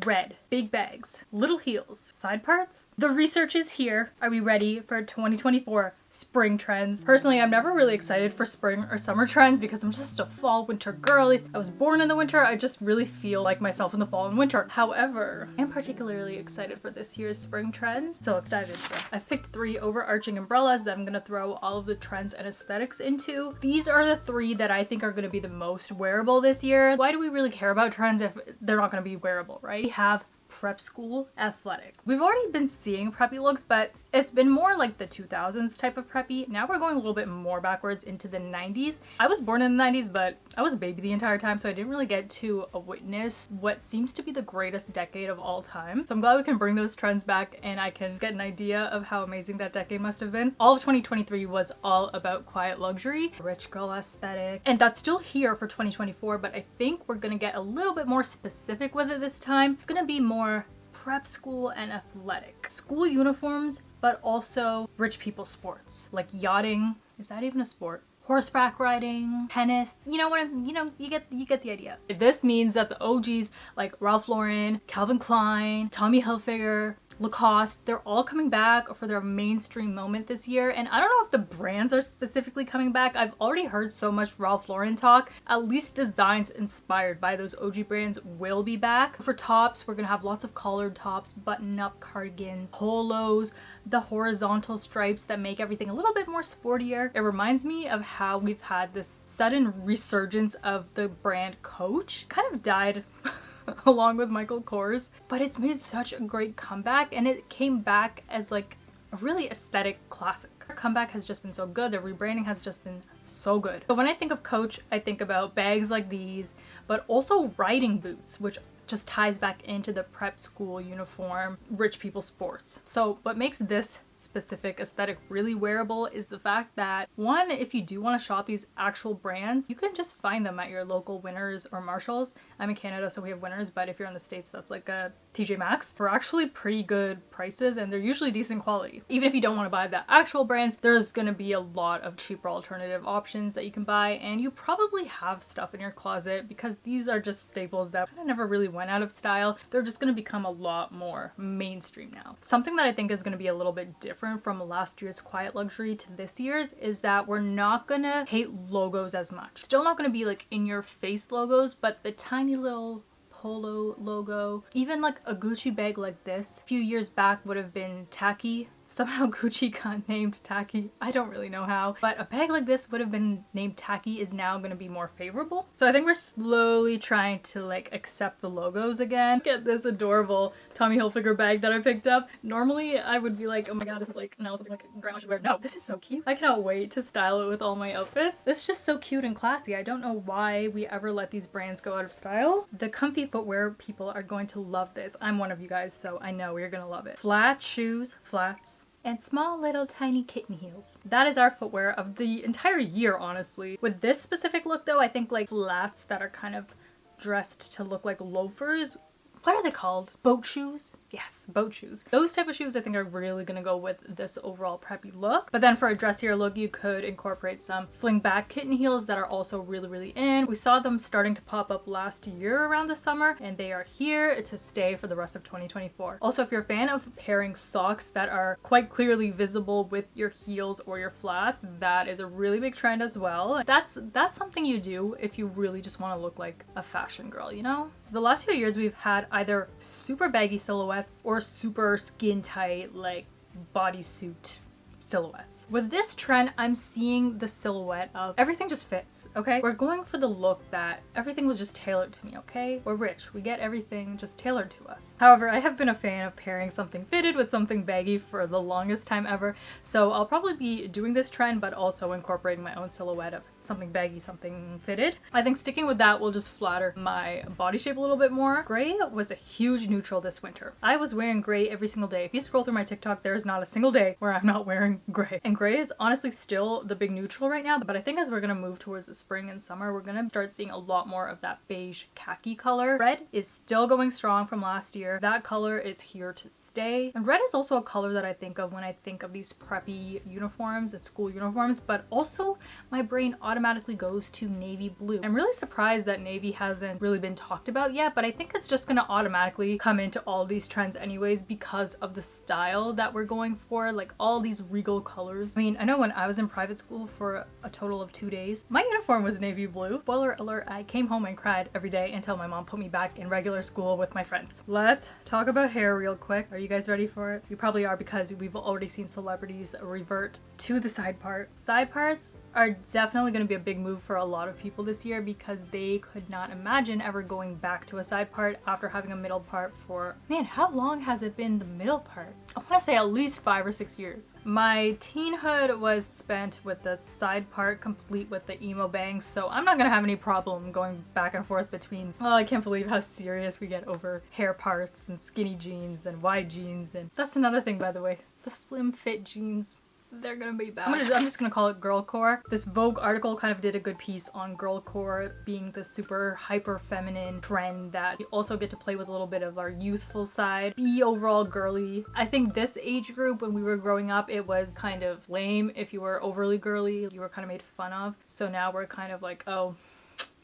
Red, big bags, little heels, side parts. The research is here. Are we ready for 2024 spring trends? Personally, I'm never really excited for spring or summer trends because I'm just a fall winter girly. I was born in the winter. I just really feel like myself in the fall and winter. However, I'm particularly excited for this year's spring trends. So let's dive into them. I've picked 3 overarching umbrellas that I'm gonna throw all of the trends and aesthetics into. These are the 3 that I think are gonna be the most wearable this year. Why do we really care about trends if they're not gonna be wearable, right? We have prep school athletic. We've already been seeing preppy looks, but it's been more like the 2000s type of preppy. Now we're going a little bit more backwards into the 90s. I was born in the 90s, but I was a baby the entire time, so I didn't really get to witness what seems to be the greatest decade of all time. So I'm glad we can bring those trends back and I can get an idea of how amazing that decade must have been. All of 2023 was all about quiet luxury, rich girl aesthetic, and that's still here for 2024, but I think we're gonna get a little bit more specific with it this time. It's gonna be more prep school and athletic. School uniforms, but also rich people sports, like yachting. Is that even a sport? Horseback riding, tennis, you know what I'm, you get the idea. This means that the OGs like Ralph Lauren, Calvin Klein, Tommy Hilfiger, Lacoste, they're all coming back for their mainstream moment this year. And I don't know if the brands are specifically coming back. I've already heard so much Ralph Lauren talk. At least designs inspired by those OG brands will be back. For tops, we're gonna have lots of collared tops, button-up cardigans, polos, the horizontal stripes that make everything a little bit more sportier. It reminds me of how we've had this sudden resurgence of the brand Coach. Kind of died along with Michael Kors, but it's made such a great comeback, and it came back as like a really aesthetic classic. Their comeback has just been so good. Their rebranding has just been so good. So when I think of Coach, I think about bags like these, but also riding boots, which just ties back into the prep school uniform, rich people sports. So what makes this specific aesthetic really wearable is the fact that, one, if you do want to shop these actual brands, you can just find them at your local Winners or Marshalls. I'm in Canada, so we have Winners, but if you're in the States, that's like a TJ Maxx. For actually pretty good prices, and they're usually decent quality. Even if you don't want to buy the actual brands, there's gonna be a lot of cheaper alternative options that you can buy, and you probably have stuff in your closet because these are just staples that kind of never really went out of style. They're just gonna become a lot more mainstream now. Something that I think is gonna be a little bit different from last year's quiet luxury to this year's is that we're not gonna hate logos as much. Still not gonna be like in your face logos, but the tiny little polo logo, even like a Gucci bag like this a few years back would have been tacky. Somehow Gucci got named tacky. I don't really know how, but a bag like this would have been named tacky is now going to be more favorable. So I think we're slowly trying to like accept the logos again. Get this adorable Tommy Hilfiger bag that I picked up. Normally I would be like, oh my god, this is like now something like grandma should wear. No, this is so cute. I cannot wait to style it with all my outfits. It's just so cute and classy. I don't know why we ever let these brands go out of style. The comfy footwear people are going to love this. I'm one of you guys, so I know you're gonna love it. Flat shoes, flats, and small little tiny kitten heels. That is our footwear of the entire year, honestly. With this specific look though, I think like flats that are kind of dressed to look like loafers. What are they called? Boat shoes? Yes, boat shoes. Those type of shoes I think are really gonna go with this overall preppy look. But then for a dressier look, you could incorporate some sling back kitten heels that are also really in. We saw them starting to pop up last year around the summer, and they are here to stay for the rest of 2024. Also, if you're a fan of pairing socks that are quite clearly visible with your heels or your flats, that is a really big trend as well. That's something you do if you really just want to look like a fashion girl, you know? The last few years we've had either super baggy silhouettes or super skin tight like bodysuit silhouettes. With this trend, I'm seeing the silhouette of everything just fits, okay? We're going for the look that everything was just tailored to me, okay? We're rich. We get everything just tailored to us. However, I have been a fan of pairing something fitted with something baggy for the longest time ever, so I'll probably be doing this trend, but also incorporating my own silhouette of something baggy, something fitted. I think sticking with that will just flatter my body shape a little bit more. Gray was a huge neutral this winter. I was wearing gray every single day. If you scroll through my TikTok, there is not a single day where I'm not wearing wearing gray. And gray is honestly still the big neutral right now, but I think as we're gonna move towards the spring and summer, we're gonna start seeing a lot more of that beige khaki color. Red is still going strong from last year. That color is here to stay. And red is also a color that I think of when I think of these preppy uniforms and school uniforms, but also my brain automatically goes to navy blue. I'm really surprised that navy hasn't really been talked about yet, but I think it's just gonna automatically come into all these trends anyways because of the style that we're going for, like all these regal colors. I mean, I know when I was in private school for a total of 2 days, my uniform was navy blue. Spoiler alert, I came home and cried every day until my mom put me back in regular school with my friends. Let's talk about hair real quick. Are you guys ready for it? You probably are because we've already seen celebrities revert to the side part. Side parts are definitely going to be a big move for a lot of people this year because they could not imagine ever going back to a side part after having a middle part for, man, how long has it been the middle part? I want to say at least 5 or 6 years. My teenhood was spent with the side part complete with the emo bangs, so I'm not going to have any problem going back and forth between, oh, I can't believe how serious we get over hair parts and skinny jeans and wide jeans. And that's another thing, by the way, the slim fit jeans. They're gonna be bad. I'm just gonna call it girlcore. This Vogue article kind of did a good piece on girlcore being the super hyper feminine trend that we also get to play with a little bit of our youthful side, be overall girly. I think this age group, when we were growing up, it was kind of lame if you were overly girly. You were kind of made fun of. So now we're kind of like, oh,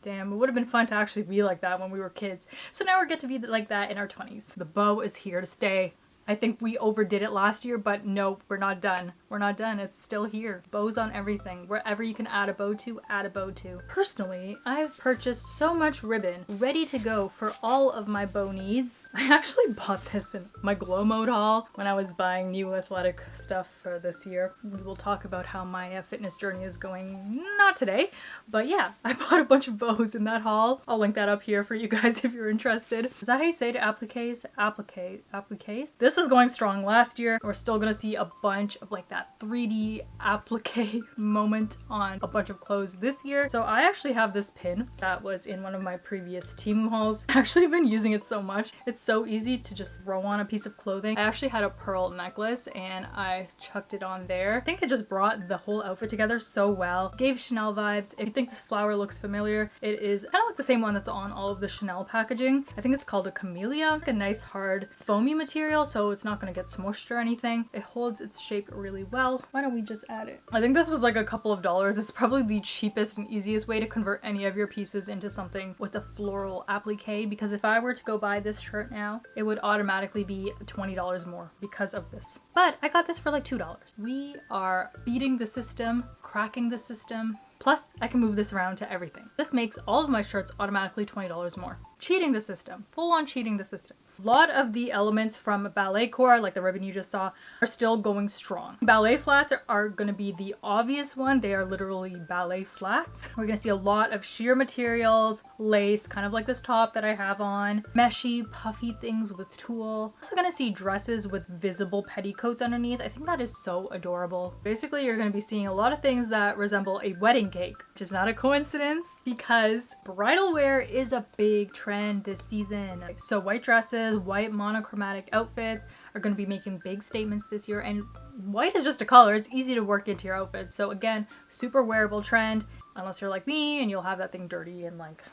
damn, it would have been fun to actually be like that when we were kids. So now we get to be like that in our 20s. The bow is here to stay. I think we overdid it last year, but no, we're not done. We're not done. It's still here. Bows on everything. Wherever you can add a bow to, add a bow to. Personally, I've purchased so much ribbon ready to go for all of my bow needs. I actually bought this in my glow mode haul when I was buying new athletic stuff for this year. We will talk about how my fitness journey is going, not today, but yeah, I bought a bunch of bows in that haul. I'll link that up here for you guys if you're interested. Is that how you say it? Appliques? Appliques? This was going strong last year. We're still gonna see a bunch of like that 3D applique moment on a bunch of clothes this year. So I actually have this pin that was in one of my previous Temu hauls. I've actually been using it so much. It's so easy to just throw on a piece of clothing. I actually had a pearl necklace and I chucked it on there. I think it just brought the whole outfit together so well. Gave Chanel vibes. If you think this flower looks familiar, it is kind of like the same one that's on all of the Chanel packaging. I think it's called a camellia. Like a nice hard foamy material, so it's not going to get smushed or anything. It holds its shape really well. Why don't we just add it? I think this was like a couple of dollars. It's probably the cheapest and easiest way to convert any of your pieces into something with a floral applique, because if I were to go buy this shirt now, it would automatically be $20 more because of this. But I got this for like $2. We are beating the system, cracking the system. Plus, I can move this around to everything. This makes all of my shirts automatically $20 more. Cheating the system. Full on cheating the system. A lot of the elements from ballet core, like the ribbon you just saw, are still going strong. Ballet flats are going to be the obvious one. They are literally ballet flats. We're going to see a lot of sheer materials, lace, kind of like this top that I have on, meshy, puffy things with tulle. Also going to see dresses with visible petticoats underneath. I think that is so adorable. Basically, you're going to be seeing a lot of things that resemble a wedding cake, which is not a coincidence because bridal wear is a big trend this season. So white dresses, white monochromatic outfits are going to be making big statements this year, and white is just a color. It's easy to work into your outfits. So again, super wearable trend, unless you're like me and you'll have that thing dirty in like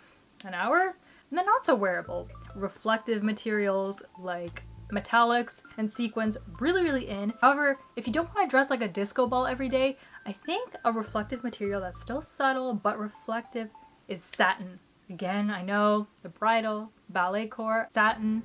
an hour. And then not so wearable. Reflective materials like metallics and sequins, really in. However, if you don't want to dress like a disco ball every day, I think a reflective material that's still subtle but reflective is satin. Again, I know the bridal, ballet core, satin,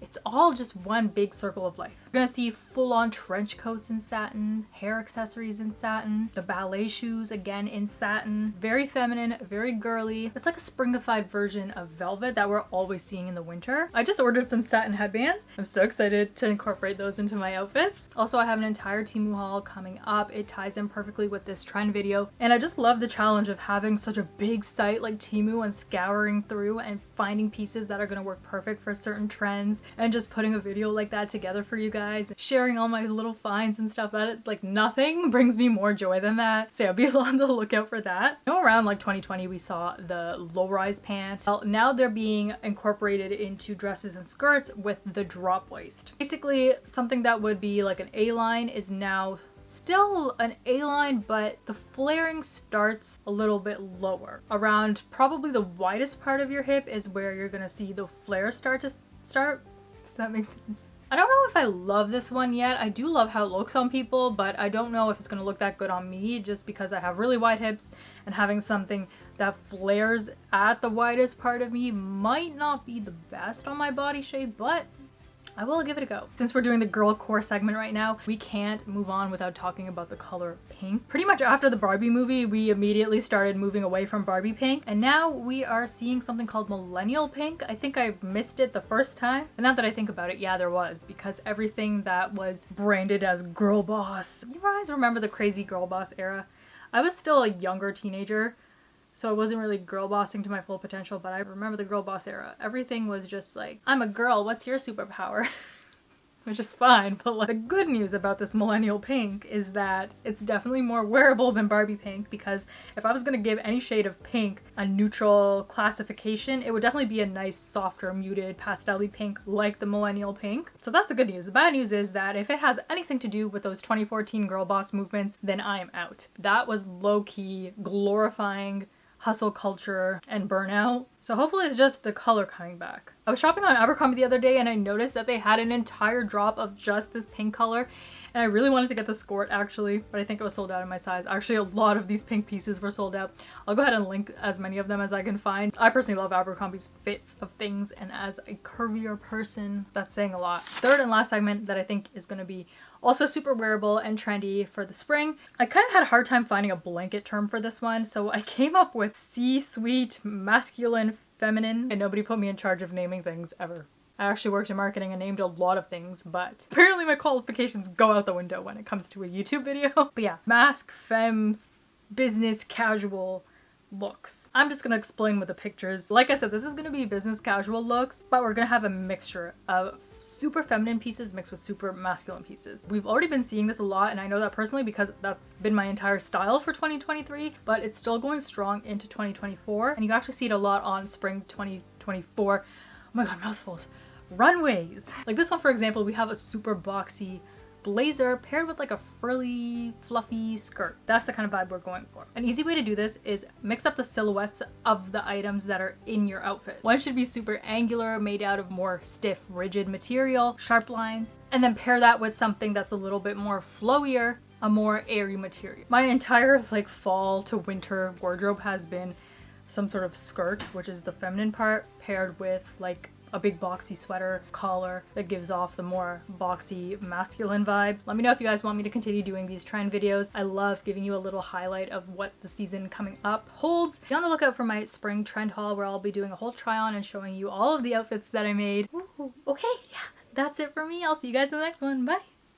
it's all just one big circle of life. We're gonna see full-on trench coats in satin, hair accessories in satin, the ballet shoes again in satin. Very feminine, very girly. It's like a springified version of velvet that we're always seeing in the winter. I just ordered some satin headbands. I'm so excited to incorporate those into my outfits. Also, I have an entire Temu haul coming up. It ties in perfectly with this trend video. And I just love the challenge of having such a big site like Temu and scouring through and finding pieces that are gonna work perfect for certain trends, and just putting a video like that together for you guys, sharing all my little finds and stuff. That like nothing brings me more joy than that. So yeah, be on the lookout for that. You know, around like 2020 we saw the low-rise pants. Well, now they're being incorporated into dresses and skirts with the drop waist. Basically, something that would be like an A-line is now Still an A-line, but the flaring starts a little bit lower. Around probably the widest part of your hip is where you're gonna see the flare start. Does that make sense? I don't know if I love this one yet. I do love how it looks on people, but I don't know if it's gonna look that good on me just because I have really wide hips, and having something that flares at the widest part of me might not be the best on my body shape, but I will give it a go. Since we're doing the girl core segment right now, we can't move on without talking about the color pink. Pretty much after the Barbie movie, we immediately started moving away from Barbie pink, and now we are seeing something called millennial pink. I think I missed it the first time, and now that I think about it, yeah, there was, because everything that was branded as girl boss. You guys remember the crazy girl boss era? I was still a younger teenager, so I wasn't really girl bossing to my full potential, but I remember the girl boss era. Everything was just like, I'm a girl, what's your superpower? Which is fine, but like, the good news about this millennial pink is that it's definitely more wearable than Barbie pink, because if I was gonna give any shade of pink a neutral classification, it would definitely be a nice, softer, muted, pastel-y pink like the millennial pink. So that's the good news. The bad news is that if it has anything to do with those 2014 girl boss movements, then I am out. That was low-key glorifying hustle culture and burnout. So hopefully it's just the color coming back. I was shopping on Abercrombie the other day and I noticed that they had an entire drop of just this pink color, and I really wanted to get the skirt actually, but I think it was sold out in my size. Actually, a lot of these pink pieces were sold out. I'll go ahead and link as many of them as I can find. I personally love Abercrombie's fits of things, and as a curvier person, that's saying a lot. Third and last segment that I think is going to be also super wearable and trendy for the spring. I kind of had a hard time finding a blanket term for this one, so I came up with C-suite, masculine, feminine, and nobody put me in charge of naming things ever. I actually worked in marketing and named a lot of things, but apparently my qualifications go out the window when it comes to a YouTube video. But yeah, mask, femme, business, casual looks. I'm just gonna explain with the pictures. Like I said, this is gonna be business casual looks, but we're gonna have a mixture of super feminine pieces mixed with super masculine pieces. We've already been seeing this a lot, and I know that personally because that's been my entire style for 2023, but it's still going strong into 2024, and you actually see it a lot on spring 2024. Oh my god, mouthfuls. Runways. Like this one, for example, we have a super boxy blazer paired with like a frilly, fluffy skirt. That's the kind of vibe we're going for. An easy way to do this is mix up the silhouettes of the items that are in your outfit. One should be super angular, made out of more stiff, rigid material, sharp lines, and then pair that with something that's a little bit more flowier, a more airy material. My entire like fall to winter wardrobe has been some sort of skirt, which is the feminine part, paired with like a big boxy sweater collar that gives off the more boxy masculine vibes. Let me know if you guys want me to continue doing these trend videos. I love giving you a little highlight of what the season coming up holds. Be on the lookout for my spring trend haul where I'll be doing a whole try on and showing you all of the outfits that I made. Ooh, okay, yeah, that's it for me. I'll see you guys in the next one. Bye!